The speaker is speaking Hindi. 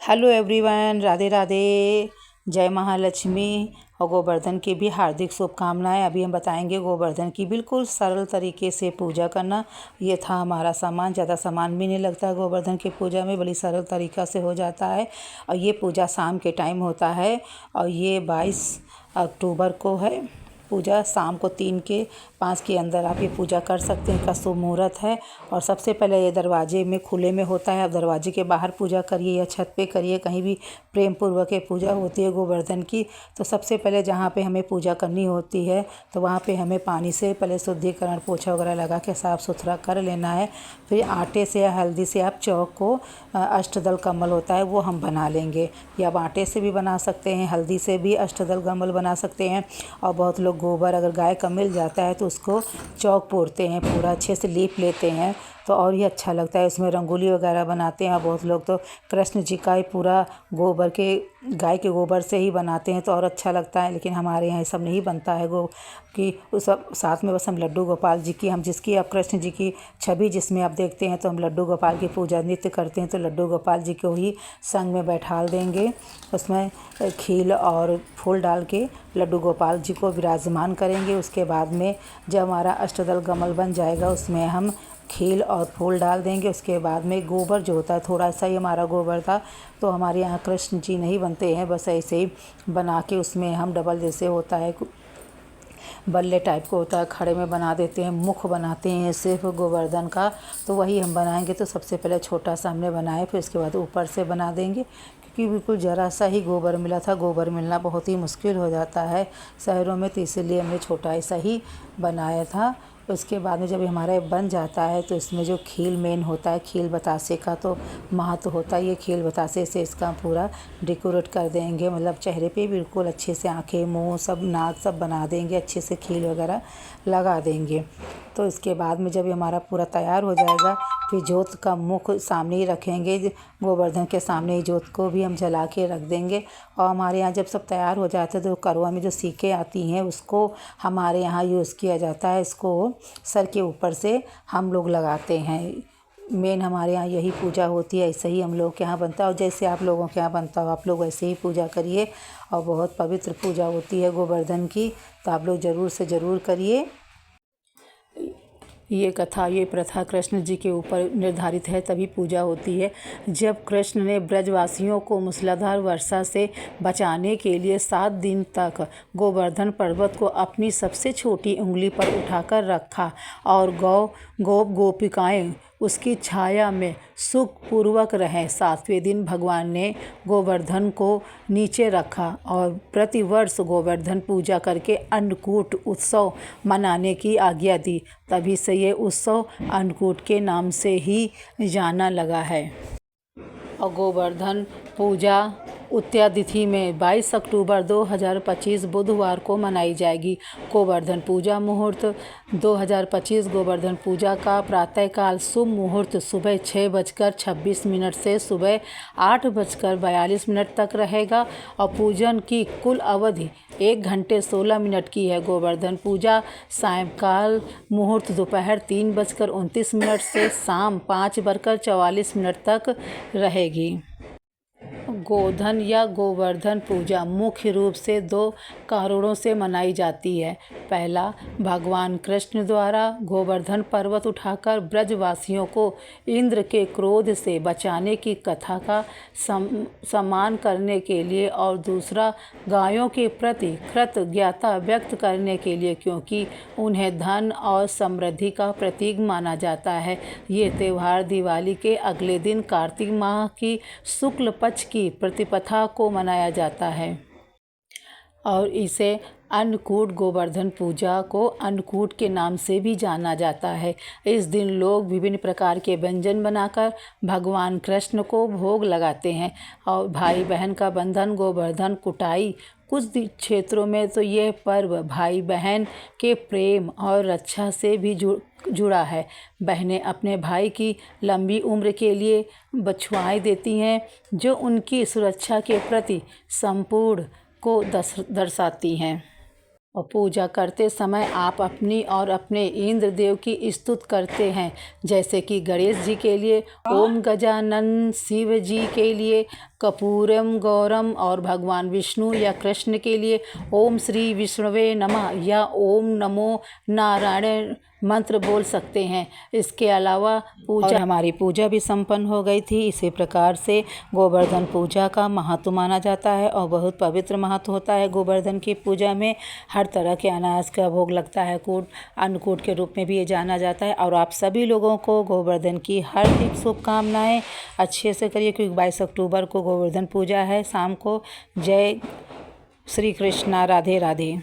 Hello everyone, Radhe Radhe. जय महालक्ष्मी और गोवर्धन की भी हार्दिक शुभकामनाएं। अभी हम बताएंगे गोवर्धन की बिल्कुल सरल तरीके से पूजा करना। ये था हमारा सामान। ज़्यादा सामान भी नहीं लगता गोवर्धन की पूजा में, बड़ी सरल तरीक़ा से हो जाता है। और ये पूजा शाम के टाइम होता है और ये 22 अक्टूबर को है पूजा। शाम को 3 के 5 के अंदर आप ये पूजा कर सकते हैं। का शुभ मुहूर्त है। और सबसे पहले ये दरवाजे में खुले में होता है। आप दरवाजे के बाहर पूजा करिए या छत पे करिए, कहीं भी प्रेम पूर्वक ये पूजा होती है गोवर्धन की। तो सबसे पहले जहाँ पे हमें पूजा करनी होती है तो वहाँ पे हमें पानी से पहले शुद्धिकरण पोछा वगैरह लगा के साफ़ सुथरा कर लेना है। फिर आटे से या हल्दी से आप चौक को अष्टदल कमल होता है वो हम बना लेंगे, या आप आटे से भी बना सकते हैं, हल्दी से भी अष्टदल कमल बना सकते हैं। और बहुत लोग गोबर अगर गाय का मिल जाता है तो उसको चौक पोड़ते हैं, पूरा अच्छे से लीप लेते हैं तो और ही अच्छा लगता है। इसमें रंगोली वगैरह बनाते हैं। बहुत लोग तो कृष्ण जी का ही पूरा गोबर के गाय के गोबर से ही बनाते हैं तो और अच्छा लगता है। लेकिन हमारे यहाँ ये सब नहीं बनता है कि उस सब साथ में बस हम लड्डू गोपाल जी की, हम जिसकी आप कृष्ण जी की छवि जिसमें आप देखते हैं तो हम लड्डू गोपाल की पूजा नित्य करते हैं। तो लड्डू गोपाल जी को ही संग में बैठाल देंगे, उसमें खील और फूल डाल के लड्डू गोपाल जी को विराजमान करेंगे। उसके बाद में जब हमारा अष्टदल कमल बन जाएगा उसमें हम खील और फूल डाल देंगे। उसके बाद में गोबर जो होता है, थोड़ा सा ही हमारा गोबर था तो हमारे यहाँ कृष्ण जी नहीं बनते हैं, बस ऐसे ही बना के उसमें हम डबल जैसे होता है बल्ले टाइप को होता है, खड़े में बना देते हैं, मुख बनाते हैं सिर्फ गोवर्धन का। तो वही हम बनाएंगे। तो सबसे पहले छोटा सा हमने बनाया, फिर उसके बाद ऊपर से बना देंगे क्योंकि बिल्कुल ज़रा सा ही गोबर मिला था। गोबर मिलना बहुत ही मुश्किल हो जाता है शहरों में, तो इसीलिए हमने छोटा सा ही बनाया था। उसके बाद में जब हमारा बन जाता है तो इसमें जो खील मेन होता है, खील बतासे का तो महत्व होता है। ये खील बतासे से इसका पूरा डेकोरेट कर देंगे, मतलब चेहरे पे बिल्कुल अच्छे से आँखें मुँह सब नाक सब बना देंगे, अच्छे से खील वगैरह लगा देंगे। तो इसके बाद में जब हमारा पूरा तैयार हो जाएगा फिर जोत का मुख सामने ही रखेंगे, गोवर्धन के सामने ही जोत को भी हम जला के रख देंगे। और हमारे यहाँ जब सब तैयार हो जाते हैं तो करवा में जो सीखें आती हैं उसको हमारे यहाँ यूज़ किया जाता है। इसको सर के ऊपर से हम लोग लगाते हैं। मेन हमारे यहाँ यही पूजा होती है, ऐसे ही हम लोग के यहाँ बनता है। और जैसे आप लोगों के यहाँ बनता हो आप लोग वैसे ही पूजा करिए। और बहुत पवित्र पूजा होती है गोवर्धन की, तो आप लोग ज़रूर से ज़रूर करिए। ये कथा, ये प्रथा कृष्ण जी के ऊपर निर्धारित है, तभी पूजा होती है। जब कृष्ण ने ब्रजवासियों को मूसलाधार वर्षा से बचाने के लिए 7 दिन तक गोवर्धन पर्वत को अपनी सबसे छोटी उंगली पर उठाकर रखा और गोपिकाएं उसकी छाया में सुखपूर्वक रहें। 7वें दिन भगवान ने गोवर्धन को नीचे रखा और प्रतिवर्ष गोवर्धन पूजा करके अन्नकूट उत्सव मनाने की आज्ञा दी। तभी से ये उत्सव अन्नकूट के नाम से ही जाना लगा है। और गोवर्धन पूजा उत्तया तिथि में 22 अक्टूबर 2025 बुधवार को मनाई जाएगी। गोवर्धन पूजा मुहूर्त 2025 गोवर्धन पूजा का प्रातःकाल शुभ मुहूर्त सुबह 6:26 से सुबह 8:42 तक रहेगा और पूजन की कुल अवधि 1 घंटे 16 मिनट की है। गोवर्धन पूजा सायंकाल मुहूर्त दोपहर 3:29 से शाम 5:44 तक रहेगी। गोधन या गोवर्धन पूजा मुख्य रूप से 2 कारणों से मनाई जाती है। पहला, भगवान कृष्ण द्वारा गोवर्धन पर्वत उठाकर ब्रजवासियों को इंद्र के क्रोध से बचाने की कथा का सम्मान करने के लिए, और दूसरा, गायों के प्रति कृतज्ञता व्यक्त करने के लिए, क्योंकि उन्हें धन और समृद्धि का प्रतीक माना जाता है। ये त्यौहार दिवाली के अगले दिन कार्तिक माह की शुक्ल पक्ष की प्रतिपदा को मनाया जाता है और इसे अन्नकूट गोवर्धन पूजा को अन्नकूट के नाम से भी जाना जाता है। इस दिन लोग विभिन्न प्रकार के व्यंजन बनाकर भगवान कृष्ण को भोग लगाते हैं और भाई बहन का बंधन गोवर्धन कुटाई। कुछ क्षेत्रों में तो यह पर्व भाई बहन के प्रेम और रक्षा से भी जुड़ा है। बहनें अपने भाई की लंबी उम्र के लिए बछुआएं देती हैं जो उनकी सुरक्षा के प्रति संपूर्ण को दर्शाती हैं। और पूजा करते समय आप अपनी और अपने इंद्र देव की स्तुति करते हैं, जैसे कि गणेश जी के लिए ओम गजानन, शिव जी के लिए कपूरम गौरम और भगवान विष्णु या कृष्ण के लिए ओम श्री विष्णुवे नमः या ओम नमो नारायण मंत्र बोल सकते हैं। इसके अलावा हमारी पूजा भी संपन्न हो गई थी। इसी प्रकार से गोवर्धन पूजा का महत्व माना जाता है और बहुत पवित्र महत्व होता है। गोवर्धन की पूजा में हर तरह के अनाज का भोग लगता है, कूट अन्नकूट के रूप में भी ये जाना जाता है। और आप सभी लोगों को गोवर्धन की हार्दिक शुभकामनाएं। अच्छे से करिए क्योंकि 22 अक्टूबर को गोवर्धन पूजा है शाम को। जय श्री कृष्णा, राधे राधे।